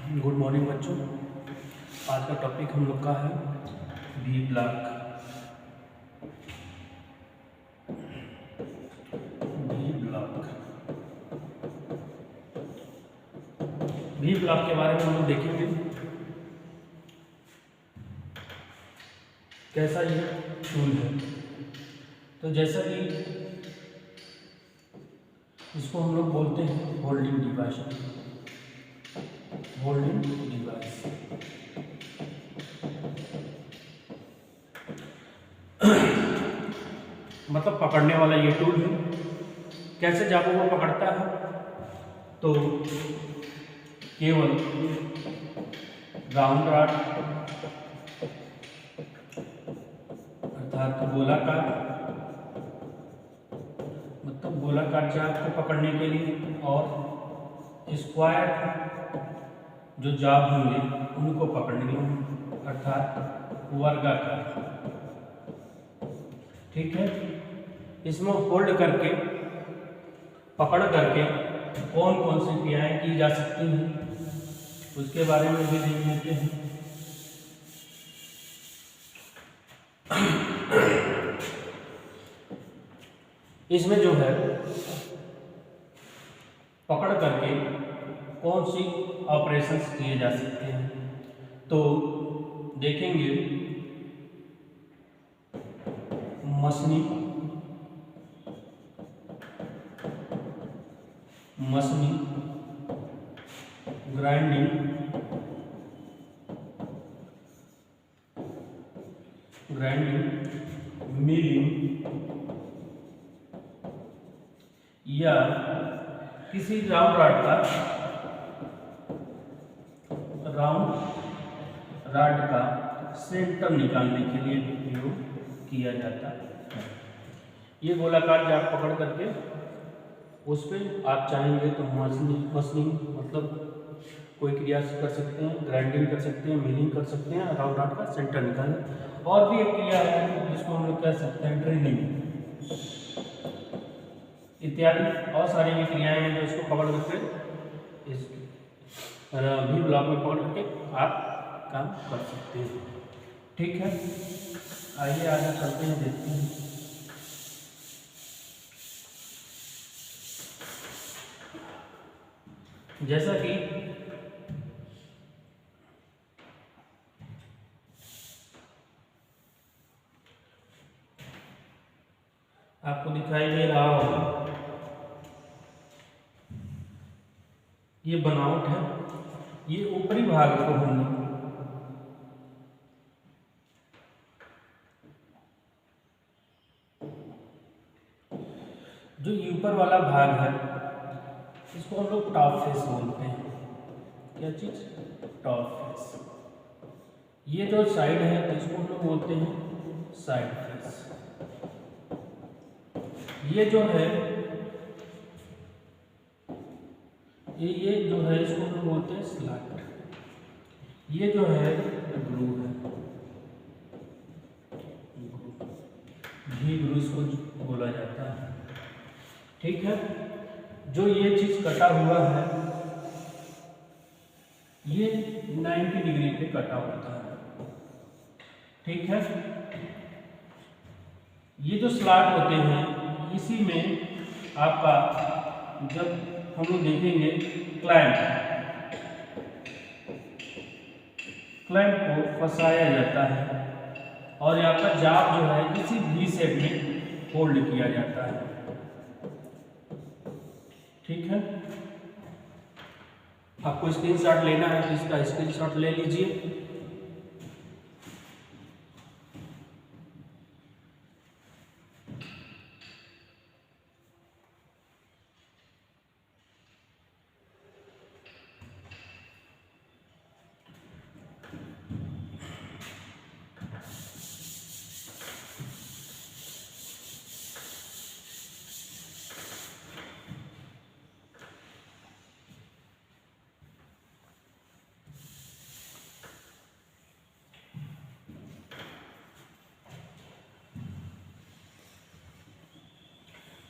Good morning बच्चों। आज का टॉपिक हम लोग का है B block. B block B block के बारे में हम लोग देखेंगे कैसा ये टूल है। तो जैसा कि इसको हम लोग बोलते हैं होल्डिंग डिवाइस। होल्डिंग डिवाइस मतलब पकड़ने वाला ये टूल है। कैसे जाबों को पकड़ता है, तो केवल राउंड रॉड अर्थात गोलाकार, मतलब गोलाकार जाब को पकड़ने के लिए, और स्क्वायर जो जाब होंगे उनको पकड़ने के लिए अर्थात वर्गाकार। ठीक है, इसमें होल्ड करके पकड़ करके कौन कौन सी क्रियाएं की जा सकती हैं उसके बारे में भी देख लेते हैं। इसमें जो है पकड़ करके कौन सी ऑपरेशंस किए जा सकते हैं, तो देखेंगे मशीनिंग, ग्राइंडिंग, मिलिंग, या किसी राउंड रॉड का सेंटर निकालने के लिए उपयोग किया जाता है। ये गोलाकार जाब पकड़ करके उस पर आप चाहेंगे तो मशीनिंग मतलब कोई क्रिया कर सकते हैं, ग्राइंडिंग कर सकते हैं, मिलिंग कर सकते हैं, राउंड रॉड का सेंटर निकालें। और भी एक क्रिया है जिसको हम लोग कह सकते हैं ड्रिलिंग इत्यादि। और सारी भी क्रियाएं हैं जो इसको पकड़ करके इस भी ब्लॉक में पकड़ करके आप काम कर सकते हैं। ठीक है, आइए आगे चलते हैं, देखते हैं। जैसा कि आपको दिखाई दे रहा होगा, ये बनावट है। ये ऊपरी भाग को हम लोग जो ऊपर वाला भाग है इसको हम लोग टॉप फेस बोलते हैं। क्या चीज? Top face. ये जो साइड है तो इसको हम लोग बोलते हैं साइड फेस। ये जो है ये जो है इसको हम लोग बोलते हैं स्लॉट। ये जो है ग्रूव है, ग्रूव इसको बोला जाता है। ठीक है, जो ये चीज कटा हुआ है ये 90 डिग्री पे कटा होता है। ठीक है, ये जो स्लॉट होते हैं इसी में आपका जब हम लोग देखेंगे क्लैंप को फंसाया जाता है और यहाँ पर जाब जो है इसी वी शेप में होल्ड किया जाता है। ठीक है, आपको स्क्रीनशॉट लेना है तो इसका स्क्रीनशॉट ले लीजिए।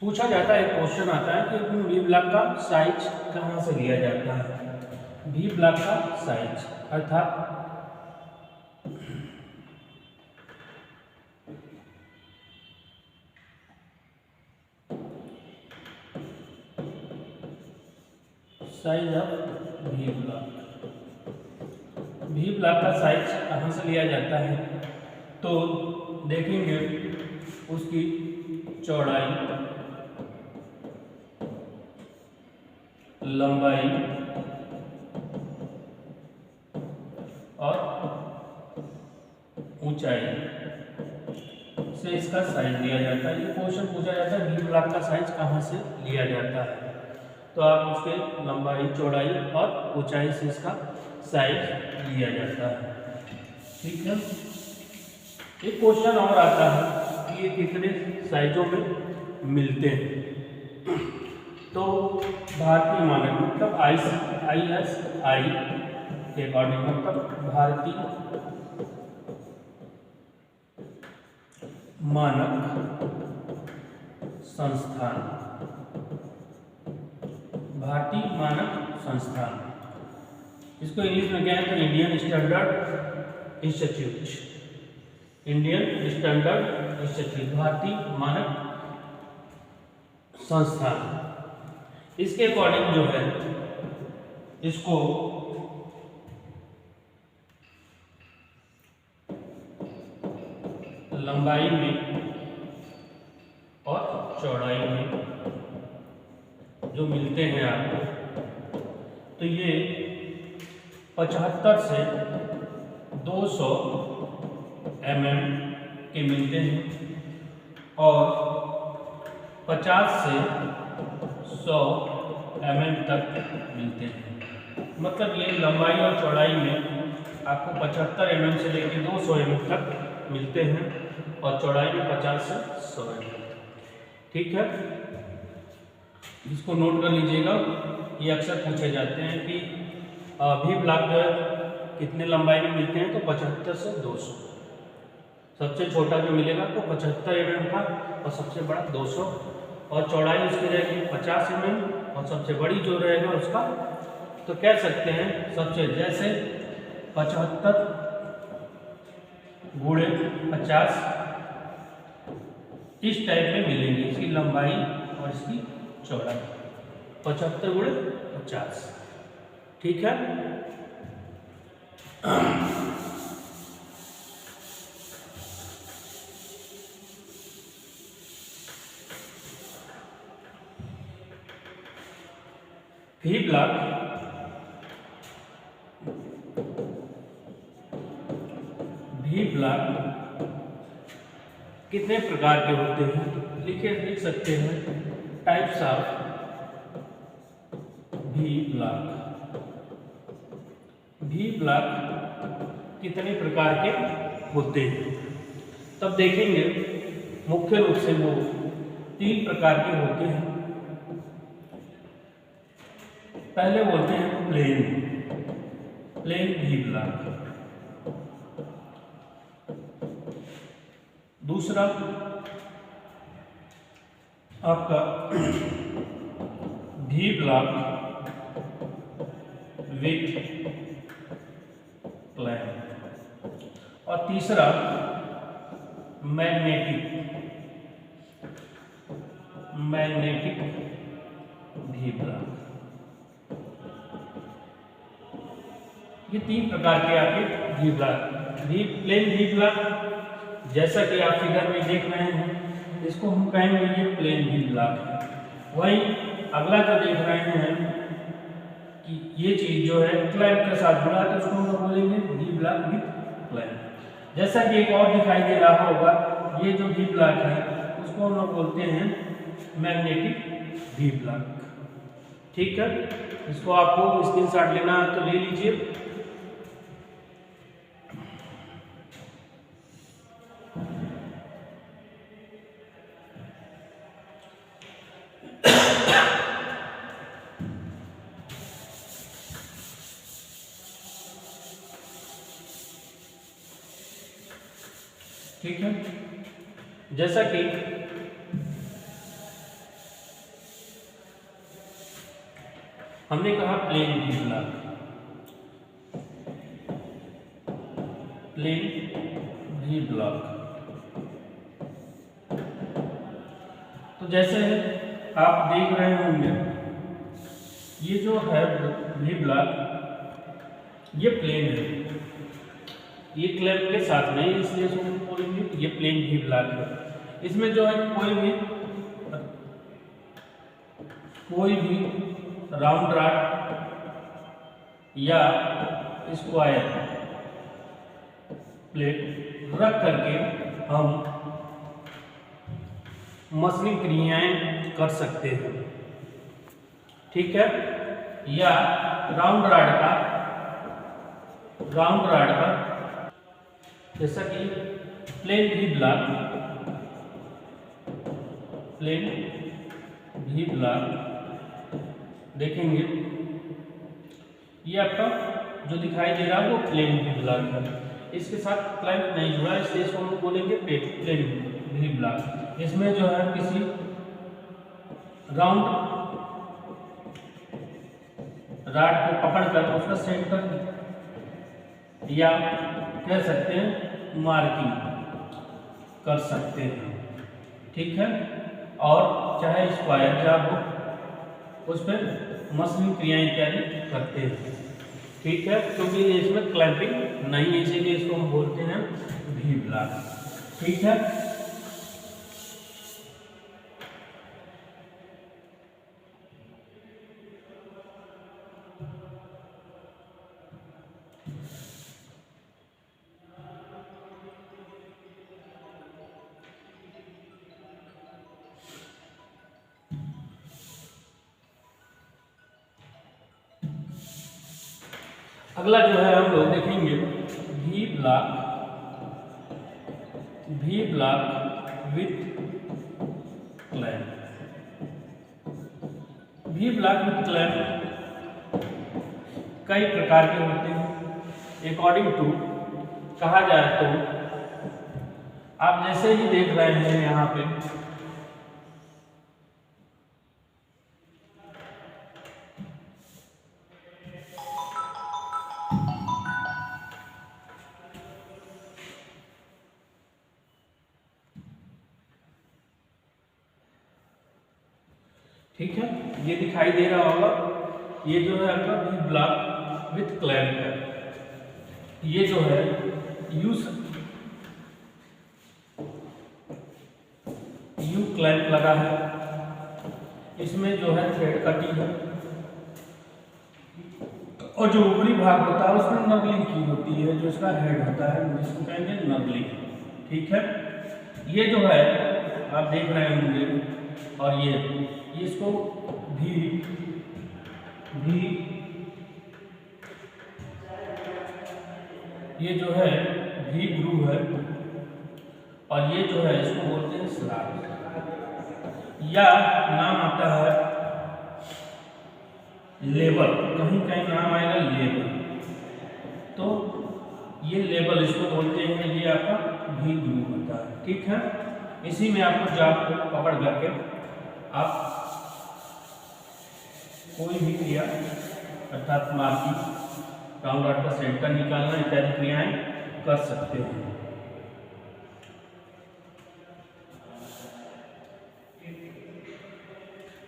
पूछा जाता है, क्वेश्चन आता है कि वी ब्लॉक का साइज कहाँ से लिया जाता है। भी ब्लॉक का साइज अर्थात साइज ऑफ भी ब्लॉक। भी ब्लॉक का साइज कहाँ से लिया जाता है, तो देखेंगे उसकी चौड़ाई, लंबाई और ऊंचाई से इसका साइज लिया जाता है। ये क्वेश्चन पूछा जाता है भी ब्लॉक का साइज कहाँ से लिया जाता है, तो आप उसके लंबाई, चौड़ाई और ऊंचाई से इसका साइज लिया जाता है। ठीक है, एक क्वेश्चन और आता है कि ये कितने साइजों में मिलते हैं, तो भारतीय मानक मतलब ISI के अकॉर्डिंग, मतलब भारतीय मानक संस्थान, भारतीय मानक संस्थान, इसको इंग्लिश में क्या है तो Indian standard institute, Indian standard institute, भारतीय मानक संस्थान, इसके अकॉर्डिंग जो है इसको लंबाई में और चौड़ाई में जो मिलते हैं आपको, तो ये 75 से 200 mm के मिलते हैं और 50 से 100 mm तक मिलते हैं। मतलब ये लंबाई और चौड़ाई में आपको 75 mm से लेकर 200 mm तक मिलते हैं और चौड़ाई में 50 से 100 mm। ठीक है, इसको नोट कर लीजिएगा, ये अक्सर पूछे जाते हैं कि भी ब्लॉक कितने लंबाई में मिलते हैं, तो 75 से 200। सबसे छोटा जो मिलेगा तो 75 mm का और सबसे बड़ा 200, और चौड़ाई उसकी रहेगी 50 mm और सबसे बड़ी जो रहेगा उसका, तो कह सकते हैं सबसे जैसे 75 गुणे 50 इस टाइप में मिलेंगी इसकी लंबाई और इसकी चौड़ाई, 75 गुणे 50। ठीक है, भी ब्लॉक कितने प्रकार के होते हैं, लिख सकते हैं टाइप्स ऑफ भी ब्लॉक। भी ब्लॉक कितने प्रकार के होते हैं, तब देखेंगे मुख्य रूप से वो 3 प्रकार के होते हैं। पहले बोलते हैं प्लेन भी ब्लॉक, दूसरा आपका भी ब्लॉक विथ प्लेन, और तीसरा मैग्नेटिक भी ब्लॉक। ये 3 प्रकार के आपके भी ब्लॉक, प्लेन भी ब्लॉक जैसा कि आप फिगर में देख रहे हैं, इसको हम कहेंगे ये प्लेन भी ब्लॉक है। वही अगला जो देख रहे हैं कि ये चीज जो है क्लैंप के साथ जुड़ा है, तो उसको हम बोलेंगे भी ब्लॉक विथ क्लैंप। जैसा कि एक और दिखाई दे रहा होगा, ये जो भी ब्लॉक है उसको हम लोग बोलते हैं मैग्नेटिक भी ब्लॉक। ठीक है, इसको आपको स्क्रीनशॉट लेना है तो ले लीजिए। ठीक है, जैसा कि हमने कहा प्लेन भी ब्लॉक, प्लेन भी ब्लॉक। तो जैसे आप देख रहे होंगे ये जो है भी ब्लॉक ये प्लेन है, ये क्लैंप के साथ में, इसलिए इसको बोलेंगे ये प्लेन भी ब्लॉक है। इसमें जो है कोई भी राउंड रॉड या स्क्वायर प्लेट रख करके हम मशीनिंग क्रियाएं कर सकते हैं, ठीक है। या राउंड रॉड का जैसा कि प्लेन भी ब्लॉक देखेंगे, ये आपका जो दिखाई दे रहा है वो प्लेन भी ब्लॉक है। इसके साथ क्लैंप नहीं जुड़ा, इसलिए इसको हम बोलेंगे प्लेन भी ब्लॉक। इसमें जो है किसी राउंड रॉड को पकड़कर उसका सेंटर या कह सकते हैं मार्किंग कर सकते हैं, ठीक है। और चाहे स्क्वायर या आप उस पर मशीनिंग क्रियाएं इत्यादि करते हैं, ठीक है, क्योंकि इसमें क्लैंपिंग नहीं है, इसीलिए इसको हम बोलते हैं भी ब्लॉक, ठीक है। अगला जो है हम लोग देखेंगे भी ब्लॉक विथ क्लैंप। भी ब्लॉक विथ क्लैंप कई प्रकार के होते हैं। अकॉर्डिंग टू कहा जाए तो आप जैसे ही देख रहे हैं यहाँ पे ठीक है, ये दिखाई दे रहा होगा, ये जो है आपका भी ब्लॉक विथ क्लैंप है। ये जो है यू क्लैंप लगा है, इसमें जो है थ्रेड कटिंग है और जो ऊपरी भाग होता है उसमें नर्लिंग की होती है, जो इसका हेड होता है जिसको कहेंगे नर्लिंग, ठीक है। ये जो है आप देख रहे होंगे और ये इसको भी ये जो है भी ग्रू है और ये जो है इसको बोलते हैं स्लॉट या नाम आता है लेबल, कहीं कहीं नाम आएगा लेबल, तो ये लेबल इसको बोलते हैं, ये आपका भी ग्रू होता है, ठीक है। इसी में आपको जाप को पकड़ करके आप कोई भी क्रिया अर्थात मार्किंग, राउंड रॉड का सेंटर निकालना इत्यादि क्रियाएं कर सकते हैं,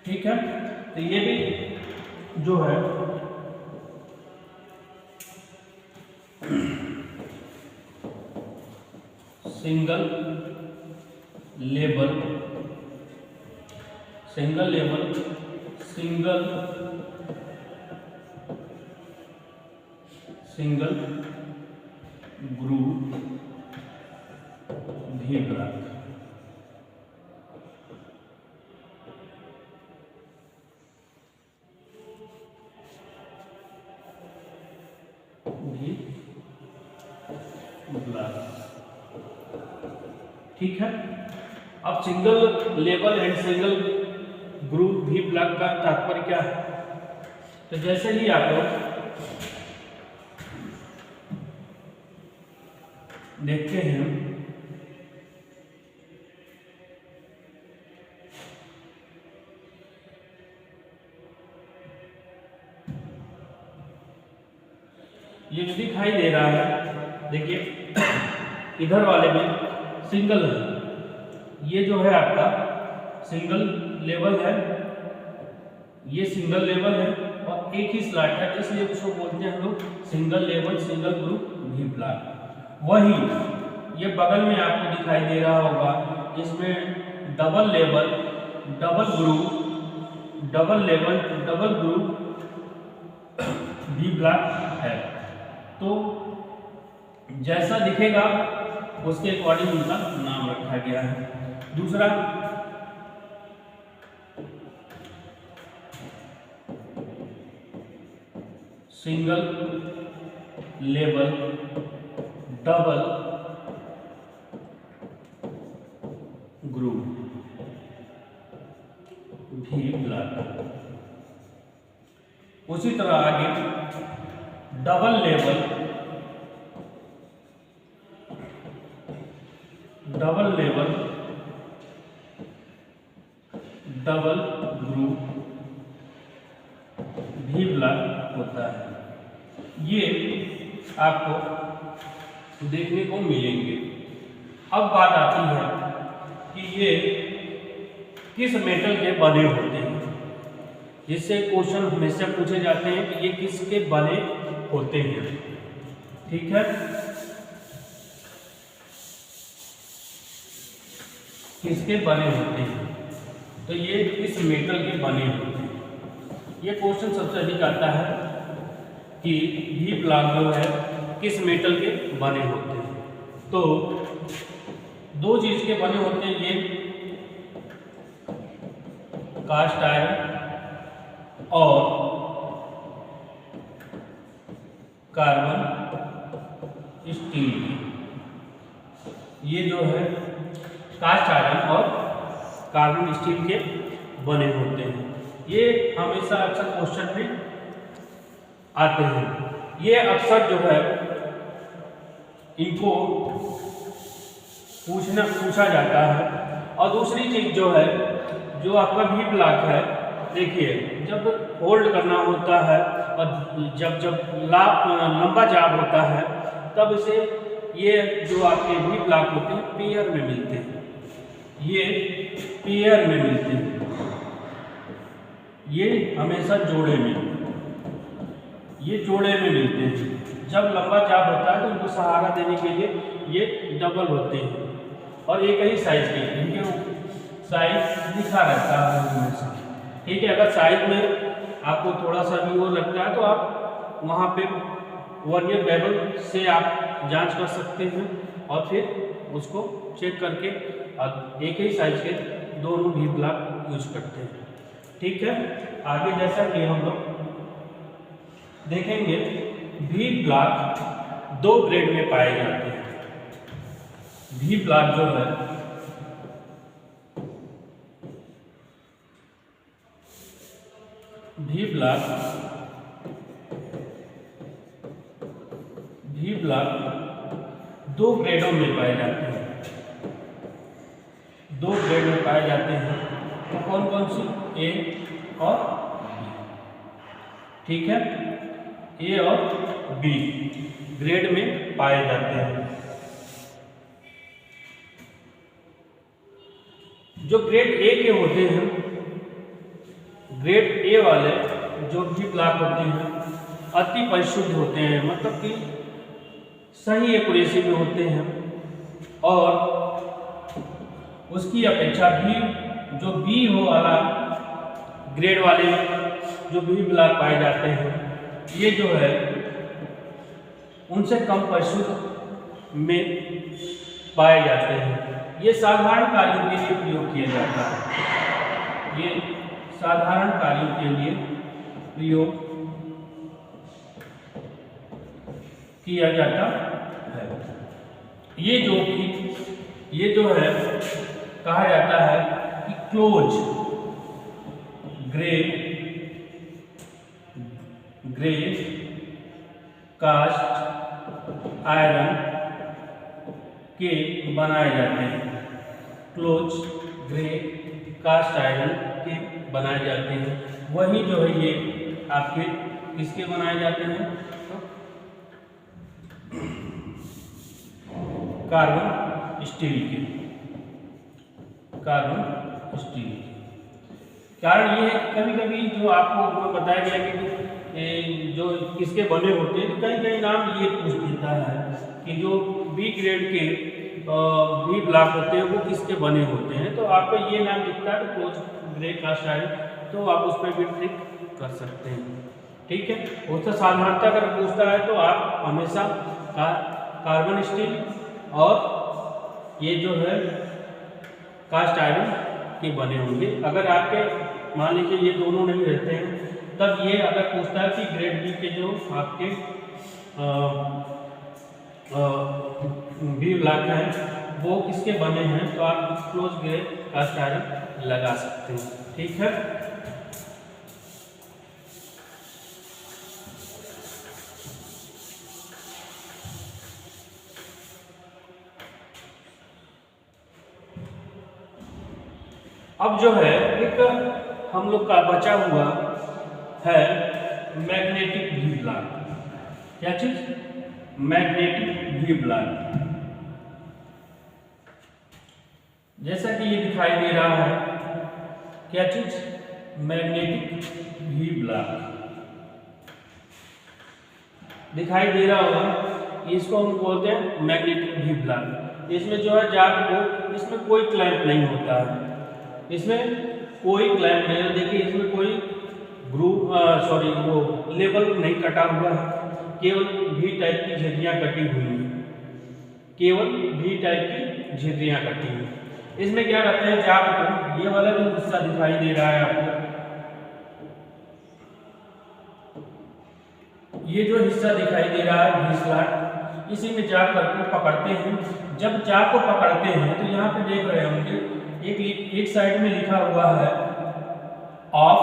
ठीक है। तो ये भी जो है सिंगल लेबल सिंगल ग्रू भी ब्लॉक, भी ब्लॉक, ठीक है। अब single label and single group भी ब्लॉक का तात्पर्य क्या है, तो जैसे ही आप लोग देखते हैं ये जो दिखाई दे रहा है देखिए इधर वाले में सिंगल है, ये जो है आपका सिंगल लेवल है, ये सिंगल लेवल है और एक ही स्लॉट है, इसलिए उसको बोलते हैं हम लोग single level single group V block. वही ये बगल में आपको दिखाई दे रहा होगा, इसमें double level double group double level double group V block है। तो जैसा दिखेगा उसके अकॉर्डिंग उनका नाम रखा गया है। दूसरा सिंगल लेवल डबल ग्रुप भी ब्लॉक। उसी तरह आगे डबल लेवल डबल ग्रुप भी ब्लॉक होता है। ये आपको देखने को मिलेंगे। अब बात आती है कि ये किस मेटल के बने होते हैं, जिससे क्वेश्चन हमेशा पूछे जाते हैं कि ये किसके बने होते हैं। ठीक है, किसके बने होते हैं, तो ये किस मेटल के बने होते हैं। ये क्वेश्चन सबसे अधिक आता है कि वी ब्लॉक जो है किस मेटल के बने होते हैं। तो दो चीज के बने होते हैं, ये कास्ट आयरन और कार्बन स्टील। ये जो है कास्ट आयरन और कार्बन स्टील के बने होते हैं। ये हमेशा अक्सर क्वेश्चन में आते हैं। ये अक्सर जो है इनको पूछा जाता है। और दूसरी चीज जो है, जो आपका वी ब्लॉक है, देखिए जब होल्ड करना होता है और जब लंबा जाब होता है, तब इसे ये जो आपके वी ब्लॉक होते हैं पेयर में मिलते हैं। ये पेयर में मिलते हैं, ये हमेशा जोड़े में, ये जोड़े में मिलते हैं। जब लंबा जाब होता है तो उनको सहारा देने के लिए ये डबल होते हैं और एक ही साइज के, इनके साइज लिखा रहता है हमेशा। ठीक है, अगर साइज में आपको थोड़ा सा भी वो लगता है तो आप वहाँ पे वर्नियर बेवल से आप जांच कर सकते हैं और फिर उसको चेक करके एक ही साइज के दोनों वी ब्लॉक यूज करते हैं। ठीक है, आगे जैसा कि हम लोग देखेंगे, वी ब्लॉक दो ग्रेड में पाए जाते हैं। वी ब्लॉक जो है वी ब्लॉक दो ग्रेडों में पाए जाते हैं। दो ग्रेड में पाए जाते हैं, तो कौन कौन सी? ए और बी। ठीक है, ए और बी ग्रेड में पाए जाते हैं। जो ग्रेड ए के होते हैं, ग्रेड ए वाले जो वी ब्लॉक होते हैं अति परिशुद्ध होते हैं, मतलब कि सही एक्यूरेसी में होते हैं। और उसकी अपेक्षा भी जो बी हो वाला ग्रेड वाले जो वी ब्लॉक पाए जाते हैं, ये जो है उनसे कम परिशुद्ध में पाए जाते हैं। ये साधारण कार्यों के लिए प्रयोग किया जाता है। ये साधारण कार्यों के लिए प्रयोग किया जाता है। ये जो है कहा जाता है कि क्लोज ग्रे कास्ट आयरन के बनाए जाते हैं। क्लोज ग्रे कास्ट आयरन के बनाए जाते हैं। वही जो है ये आपके किसके बनाए जाते हैं? तो कार्बन स्टील के, कार्बन स्टील के। कारण ये है कि कभी कभी जो आपको बताया गया कि जो किसके बने होते हैं, कहीं कहीं नाम ये पूछ देता है कि जो बी ग्रेड के बी ब्लॉक होते हैं वो किसके बने होते हैं। तो आपको ये नाम दिखता है क्लोज ग्रे कास्ट आयरन, तो आप उस पर भी ट्रिक कर सकते हैं। ठीक है, उससे साधारणतः अगर पूछता है तो आप हमेशा कार्बन स्टील और ये जो है कास्ट आयरन के बने होंगे। अगर आपके मान लीजिए ये दोनों नहीं रहते हैं, तब ये अगर पूछता है कि ग्रेड बी के जो आपके बी ब्लॉक हैं वो किसके बने हैं, तो आप क्लोज ग्रे कास्ट आयरन लगा सकते हैं। ठीक है, अब जो है एक हम लोग का बचा हुआ है मैग्नेटिक वी ब्लॉक। क्या चीज? Magnetic V block. जैसा कि ये दिखाई दे रहा है, क्या चीज? मैग्नेटिक वी ब्लॉक दिखाई दे रहा होगा, इसको हम बोलते हैं मैग्नेटिक वी ब्लॉक। इसमें जो है जाग को, इसमें कोई क्लैंप नहीं होता है, इसमें कोई क्लैंप नहीं है। देखिए इसमें कोई ग्रुप वो लेवल नहीं कटा हुआ है, केवल वी टाइप की झिर्रियाँ कटी हुई हैं, केवल वी टाइप की झिर्रियाँ कटी हुई। इसमें क्या करते हैं, जाग को, ये वाला जो हिस्सा दिखाई दे रहा है आपको, ये जो हिस्सा दिखाई दे रहा है वी स्लॉट, इसी में जाग करके पकड़ते हैं। जब जाग को पकड़ते हैं तो यहाँ पे देख रहे होंगे एक साइड में लिखा हुआ है ऑफ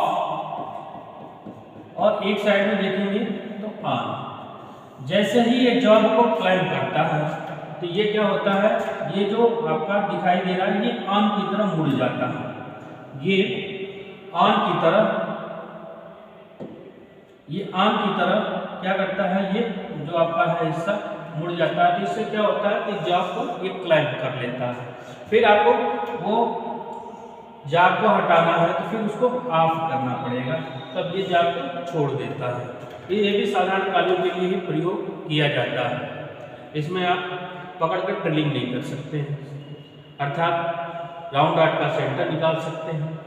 और एक साइड में देखेंगे तो ऑन। जैसे ही ये जॉब को क्लाइंब करता है तो ये क्या होता है, ये जो आपका दिखाई दे रहा है ये ऑन की तरफ मुड़ जाता है, ये ऑन की तरफ, ये ऑन की तरफ क्या करता है, ये जो आपका है हिस्सा मुड़ जाता है। तो इससे क्या होता है कि जॉब को ये क्लाइंब कर लेता है। फिर आपको वो जाग को हटाना है तो फिर उसको ऑफ करना पड़ेगा, तब ये जाग को छोड़ देता है। ये भी साधारण कार्यों के लिए ही प्रयोग किया जाता है। इसमें आप पकड़ कर ड्रिलिंग नहीं कर सकते हैं, अर्थात राउंड रॉड का सेंटर निकाल सकते हैं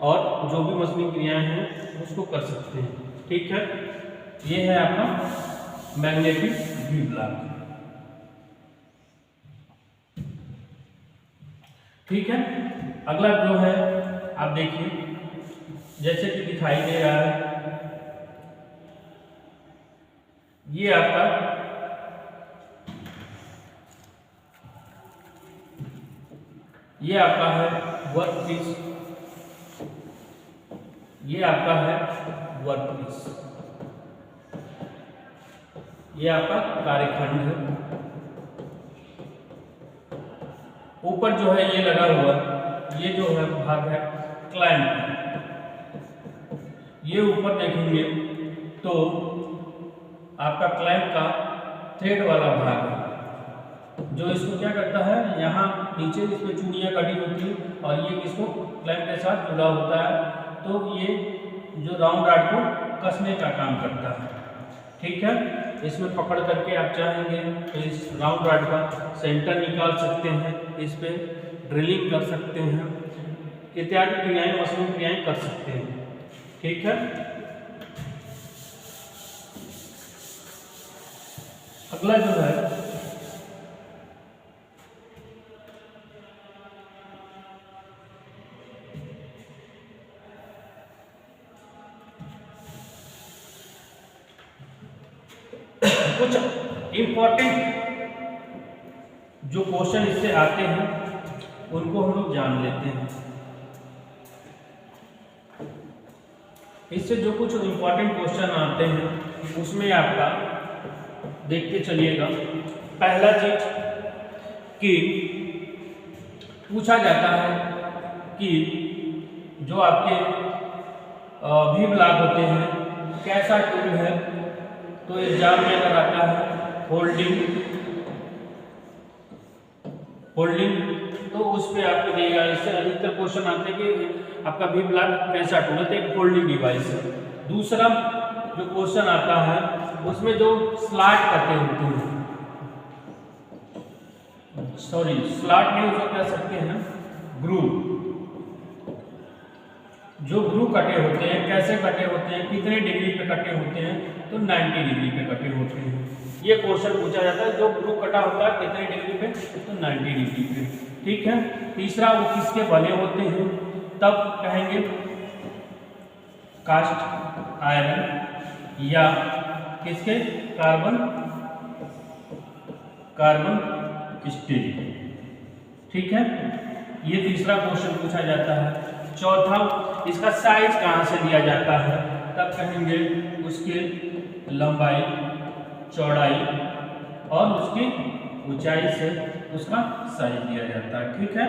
और जो भी मशीनिंग क्रियाएं हैं उसको कर सकते हैं। ठीक है, ये है आपका मैग्नेटिक वी ब्लॉक। ठीक है, अगला जो है आप देखिए, जैसे कि दिखाई दे रहा है, ये आपका है वर्क पीस, ये आपका है वर्क पीस, ये आपका कार्यखंड है। ऊपर जो है ये लगा हुआ, ये जो है भाग है क्लैंप। ये ऊपर देखेंगे तो आपका क्लैंप का थ्रेड वाला भाग है, जो इसको क्या करता है, यहाँ नीचे इसमें चूड़ियाँ कटी होती हैं और ये इसको क्लैंप के साथ जुड़ा होता है, तो ये जो राउंड रॉड को कसने का काम करता है। ठीक है, इसमें पकड़ करके आप चाहेंगे तो इस राउंड रॉड का सेंटर निकाल सकते हैं, इस पे ड्रिलिंग कर सकते हैं, इत्यादि क्रियाएं, मशीन क्रियाएं कर सकते हैं। ठीक है, अगला जो है कुछ इम्पोर्टेंट जो क्वेश्चन इससे आते हैं उनको हम लोग जान लेते हैं। इससे जो कुछ इम्पोर्टेंट क्वेश्चन आते हैं उसमें आपका देखते चलिएगा। पहला चीज कि पूछा जाता है कि जो आपके वी ब्लॉक होते हैं कैसा टूल है, तो एग्जाम में अगर आता है होल्डिंग होल्डिंग, तो उस पे आपको देगा। इससे अधिकतर क्वेश्चन आते हैं कि आपका भी ब्लॉक कैसा टूल है, तो एक होल्डिंग डिवाइस है। दूसरा जो क्वेश्चन आता है उसमें जो स्लॉट कटे होते हैं, सॉरी स्लॉट नहीं उसको कह सकते हैं ग्रूव। जो ग्रूव कटे होते हैं, कैसे कटे होते हैं, कितने डिग्री पे कटे होते हैं, तो 90 डिग्री पे कटे होते हैं। ये क्वेश्चन पूछा जाता है, जो ग्रूव कटा होता है कितने डिग्री पे, तो 90 डिग्री पे। ठीक है। तीसरा वो किसके बने होते हैं, तब कहेंगे कास्ट आयरन या किसके, कार्बन स्टील। ठीक है, ये तीसरा क्वेश्चन पूछा जाता है। चौथा, इसका साइज कहाँ से दिया जाता है, तब कहेंगे उसकी लंबाई, चौड़ाई और उसकी ऊंचाई से उसका साइज दिया जाता है। ठीक है।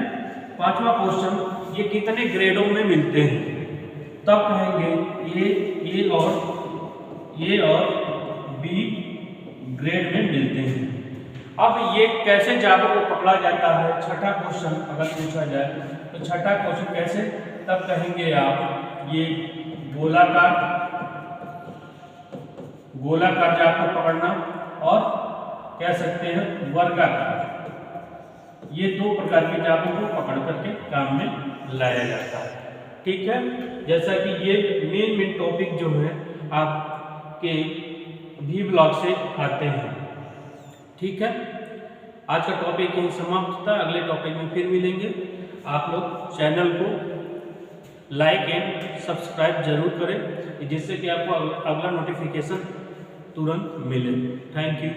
पांचवा क्वेश्चन, ये कितने ग्रेडों में मिलते हैं, तब कहेंगे ए और बी ग्रेड में मिलते हैं। अब ये कैसे जादू को पकड़ा जाता है, छठा क्वेश्चन अगर पूछा जाए तो छठा क्वेश्चन कैसे, तब कहेंगे आप ये गोलाकार जाप को पकड़ना और कह सकते हैं वर्गाकार। ये दो प्रकार के जापों को पकड़ करके काम में लाया जाता है। ठीक है। जैसा कि ये मेन टॉपिक जो है आपके भी ब्लॉक से आते हैं। ठीक है। आज का टॉपिक यही समाप्त था, अगले टॉपिक में फिर मिलेंगे। आप लोग चैनल को लाइक एंड सब्सक्राइब जरूर करें, जिससे कि आपको अगला नोटिफिकेशन तुरंत मिले। Thank you.